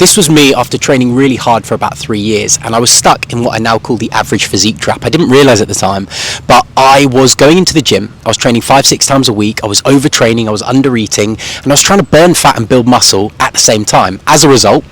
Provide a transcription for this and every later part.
This was me after training really hard for about 3 years, and I was stuck in what I now call the average physique trap. I didn't realize at the time, but I was going into the gym, I was training 5-6 times a week, I was overtraining, I was under eating, and I was trying to burn fat and build muscle at the same time. As a result,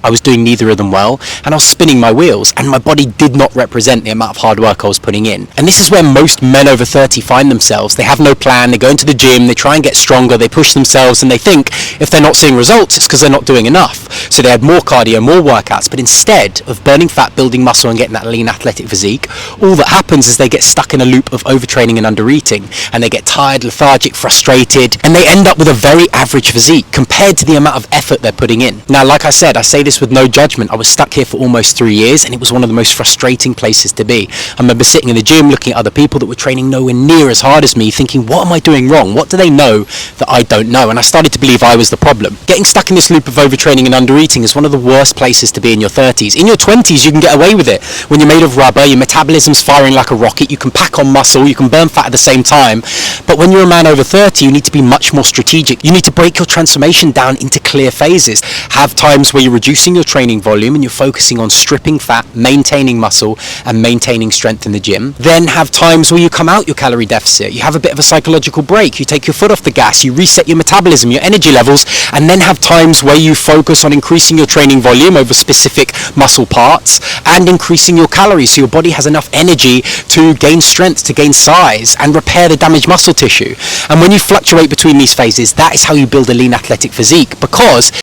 I was doing neither of them well, and I was spinning my wheels, and my body did not represent the amount of hard work I was putting in. And this is where most men over 30 find themselves. They have no plan, they go into the gym, they try and get stronger, they push themselves, and they think if they're not seeing results, it's because they're not doing enough. So they had more cardio, more workouts, but instead of burning fat, building muscle, and getting that lean athletic physique, all that happens is they get stuck in a loop of overtraining and under-eating, and they get tired, lethargic, frustrated, and they end up with a very average physique compared to the amount of effort they're putting in. Now, like I said, I say this with no judgment. I was stuck here for almost 3 years, and it was one of the most frustrating places to be. I remember sitting in the gym looking at other people that were training nowhere near as hard as me, thinking, what am I doing wrong? What do they know that I don't know? And I started to believe I was the problem. Getting stuck in this loop of overtraining and under-eating is one of the worst places to be in your 30s. In your 20s, you can get away with it. When you're made of rubber, your metabolism's firing like a rocket, you can pack on muscle, you can burn fat at the same time. But when you're a man over 30, you need to be much more strategic. You need to break your transformation down into clear phases. Have times where you're reducing your training volume and you're focusing on stripping fat, maintaining muscle, and maintaining strength in the gym. Then have times where you come out your calorie deficit. You have a bit of a psychological break. You take your foot off the gas, you reset your metabolism, your energy levels, and then have times where you focus on increasing your training volume over specific muscle parts and increasing your calories so your body has enough energy to gain strength, to gain size, and repair the damaged muscle tissue. And when you fluctuate between these phases, that is how you build a lean athletic physique, because